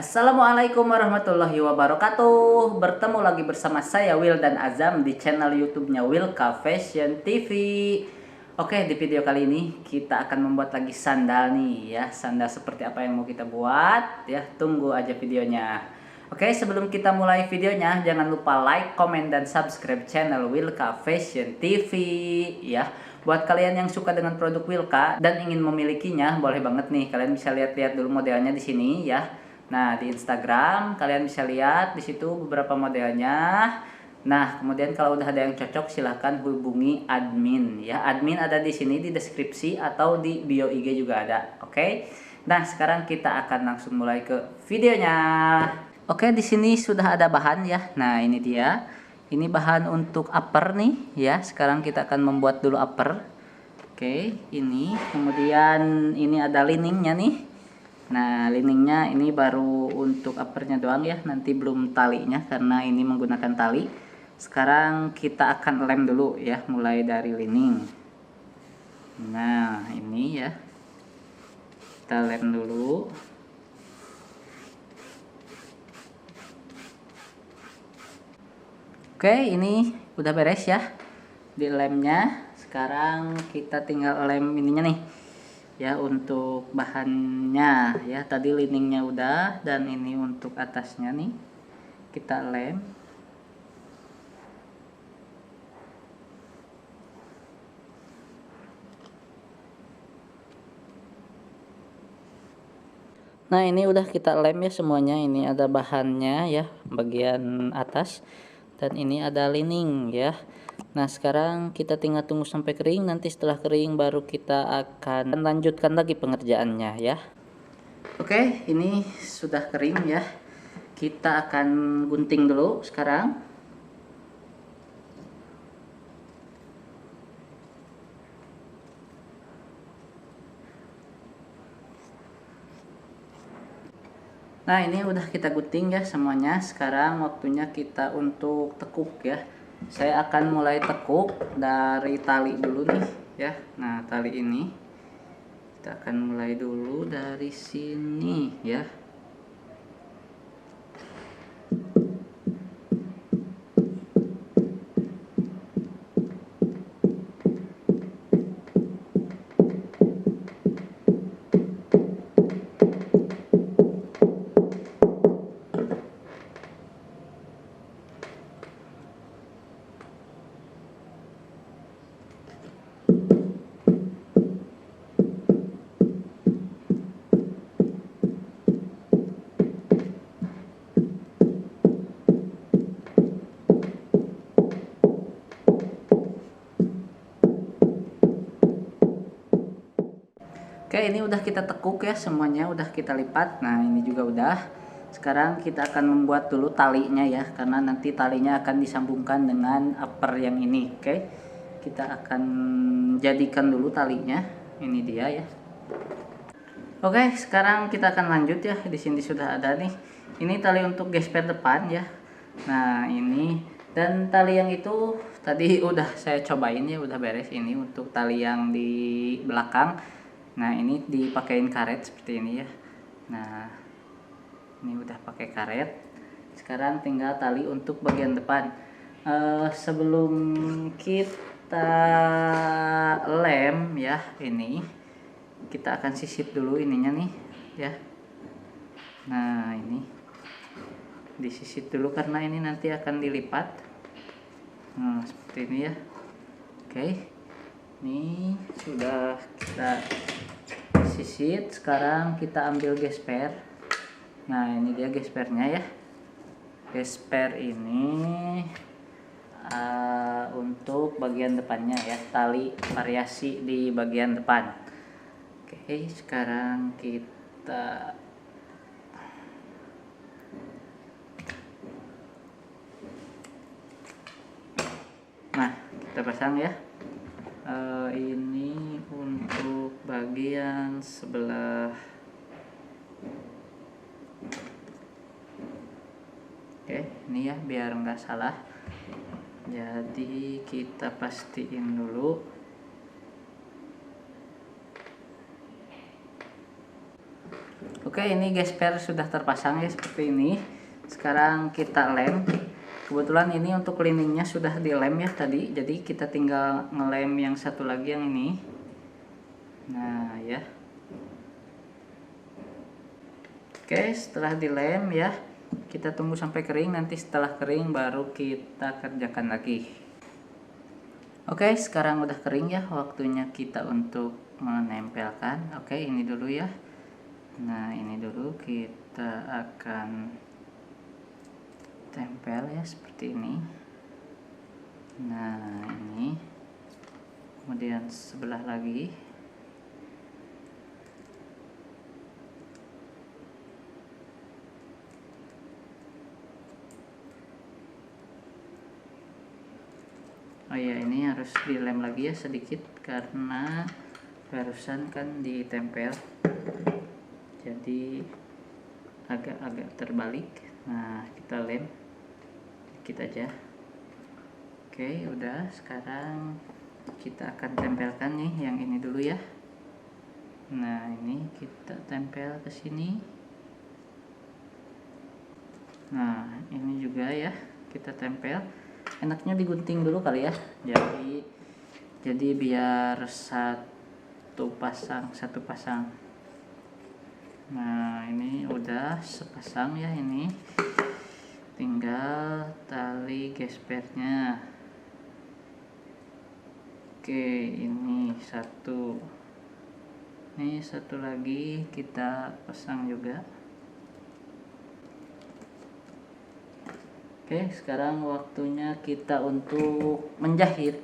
Assalamualaikum warahmatullahi wabarakatuh. Bertemu lagi bersama saya Will dan Azam di channel YouTube-nya Wilka Fashion TV. Oke, di video kali ini kita akan membuat lagi sandal nih ya. Sandal seperti apa yang mau kita buat ya. Tunggu aja videonya. Oke, sebelum kita mulai videonya, jangan lupa like, comment, dan subscribe channel Wilka Fashion TV ya. Buat kalian yang suka dengan produk Wilka dan ingin memilikinya, boleh banget nih kalian bisa lihat-lihat dulu modelnya di sini ya. Nah, di Instagram kalian bisa lihat di situ beberapa modelnya. Nah, kemudian kalau udah ada yang cocok silahkan hubungi admin ya. Admin ada di sini di deskripsi atau di bio IG juga ada. Oke. Nah, sekarang kita akan langsung mulai ke videonya. Oke, di sini sudah ada bahan ya. Nah, ini dia. Ini bahan untuk upper nih ya. Sekarang kita akan membuat dulu upper. Oke, ini. Kemudian ini ada liningnya nih. Nah, liningnya ini baru untuk uppernya doang ya, nanti belum talinya karena ini menggunakan tali. Sekarang kita akan lem dulu ya, mulai dari lining. Nah, ini ya, kita lem dulu. Oke, ini udah beres ya di lemnya. Sekarang kita tinggal lem ininya nih ya, untuk bahannya ya. Tadi liningnya udah, dan ini untuk atasnya nih kita lem. Nah, ini udah kita lem ya semuanya. Ini ada bahannya ya, bagian atas, dan ini ada lining ya. Nah, sekarang kita tinggal tunggu sampai kering. Nanti setelah kering baru kita akan lanjutkan lagi pengerjaannya ya. Oke, ini sudah kering ya. Kita akan gunting dulu sekarang. Nah, ini udah kita gunting ya semuanya. Sekarang waktunya kita untuk tekuk ya. Saya akan mulai tekuk dari tali dulu nih ya. Nah, tali ini kita akan mulai dulu dari sini ya. Oke, ini udah kita tekuk ya semuanya, udah kita lipat. Nah, ini juga udah. Sekarang kita akan membuat dulu talinya ya, karena nanti talinya akan disambungkan dengan upper yang ini. Oke, kita akan jadikan dulu talinya. Ini dia ya. Oke, sekarang kita akan lanjut ya. Di sini sudah ada nih. Ini tali untuk gesper depan ya. Nah, ini, dan tali yang itu tadi udah saya cobain ya, udah beres. Ini untuk tali yang di belakang. Nah, ini dipakein karet seperti ini ya. Nah, ini udah pakai karet. Sekarang tinggal tali untuk bagian depan. Sebelum kita lem ya, ini kita akan sisip dulu ininya nih ya. Nah, ini disisip dulu karena ini nanti akan dilipat. Nah, seperti ini ya. Oke, ini sudah kita sisip. Sekarang kita ambil gesper. Nah, ini dia gespernya ya. Gesper ini untuk bagian depannya ya, tali variasi di bagian depan. Oke, sekarang kita pasang ya. Ini untuk bagian sebelah. Oke, ini ya biar nggak salah. Jadi kita pastiin dulu. Oke, ini gesper sudah terpasang ya seperti ini. Sekarang kita lem. Kebetulan ini untuk liningnya sudah dilem ya tadi, jadi kita tinggal ngelem yang satu lagi yang ini. Nah ya. Oke, setelah dilem ya, kita tunggu sampai kering. Nanti setelah kering baru kita kerjakan lagi. Oke, sekarang udah kering ya, waktunya kita untuk menempelkan. Oke, ini dulu ya. Nah, ini dulu kita akan tempel ya seperti ini. Nah, ini. Kemudian sebelah lagi. Oh ya, ini harus dilem lagi ya sedikit karena barusan kan ditempel, jadi agak-agak terbalik. Nah, kita lem dikit aja. Oke, udah. Sekarang kita akan tempelkan nih yang ini dulu ya. Nah, ini kita tempel ke sini. Nah, ini juga ya kita tempel. Enaknya digunting dulu kali ya, jadi biar satu pasang. Nah, ini udah sepasang ya, ini tinggal tali gespernya. Oke, ini satu lagi kita pasang juga. Oke, sekarang waktunya kita untuk menjahit.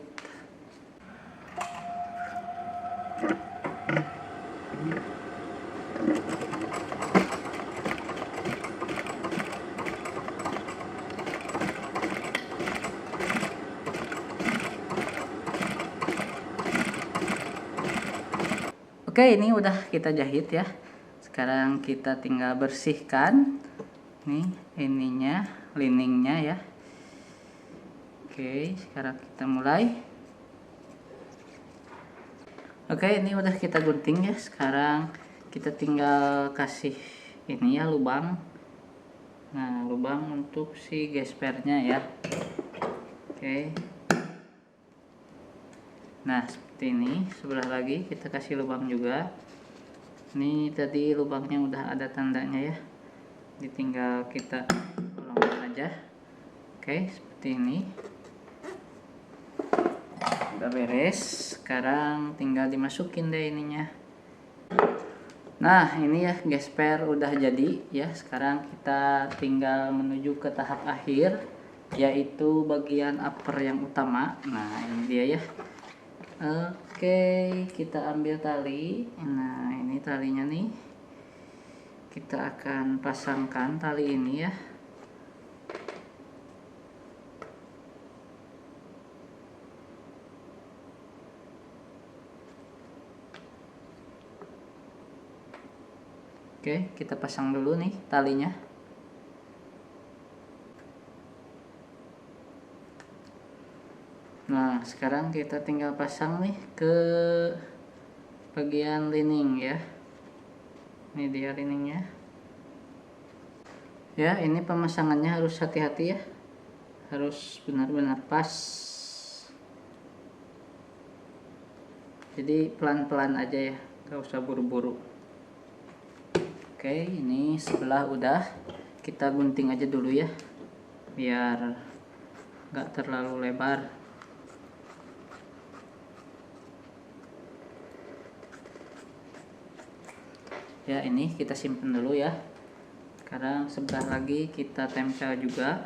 Oke, ini udah kita jahit ya. Sekarang kita tinggal bersihkan nih ininya, liningnya ya. Oke, sekarang kita mulai. Oke, ini udah kita gunting ya. Sekarang kita tinggal kasih ini ya, lubang. Nah, lubang untuk si gespernya ya. Oke. Nah, seperti ini. Sebelah lagi kita kasih lubang juga. Ini tadi lubangnya udah ada tandanya ya. Tinggal kita bolongkan aja. Oke, seperti ini. Udah beres. Sekarang tinggal dimasukin deh ininya. Nah, ini ya gesper udah jadi ya. Sekarang kita tinggal menuju ke tahap akhir, yaitu bagian upper yang utama. Nah, ini dia ya. Oke, kita ambil tali. Nah, ini talinya nih. Kita akan pasangkan tali ini ya. Oke, kita pasang dulu nih talinya. Nah, sekarang kita tinggal pasang nih ke bagian lining ya. Ini dia liningnya. Ya, ini pemasangannya harus hati-hati ya. Harus benar-benar pas. Jadi pelan-pelan aja ya, gak usah buru-buru. Oke, ini sebelah udah. Kita gunting aja dulu ya, biar gak terlalu lebar. Ya, ini kita simpen dulu ya. Sekarang sebelah lagi kita tempel juga.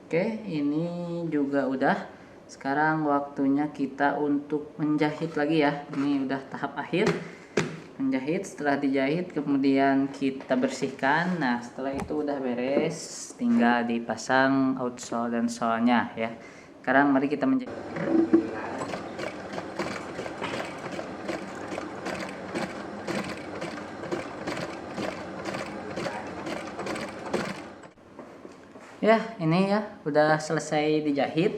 Oke, ini juga udah. Sekarang waktunya kita untuk menjahit lagi ya. Ini udah tahap akhir. Menjahit, setelah dijahit kemudian kita bersihkan. Nah, setelah itu udah beres, tinggal dipasang outsole dan sole-nya ya. Sekarang mari kita menjahit. Ya, ini ya udah selesai dijahit.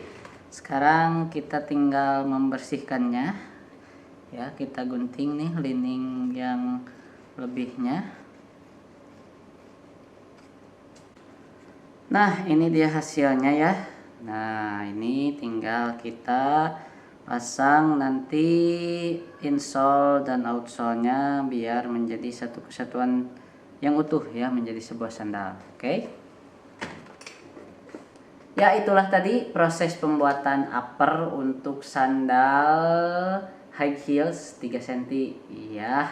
Sekarang kita tinggal membersihkannya. ya, kita gunting nih lining yang lebihnya. Nah, ini dia hasilnya ya. Nah, ini tinggal kita pasang nanti insole dan outsole-nya biar menjadi satu kesatuan yang utuh ya, menjadi sebuah sandal. Oke. Ya, itulah tadi proses pembuatan upper untuk sandal high heels 3 cm ya.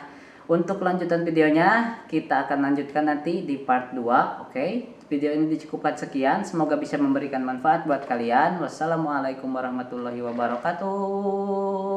Untuk lanjutan videonya kita akan lanjutkan nanti di part 2. Oke. Video ini dicukupkan sekian, semoga bisa memberikan manfaat buat kalian. Wassalamualaikum warahmatullahi wabarakatuh.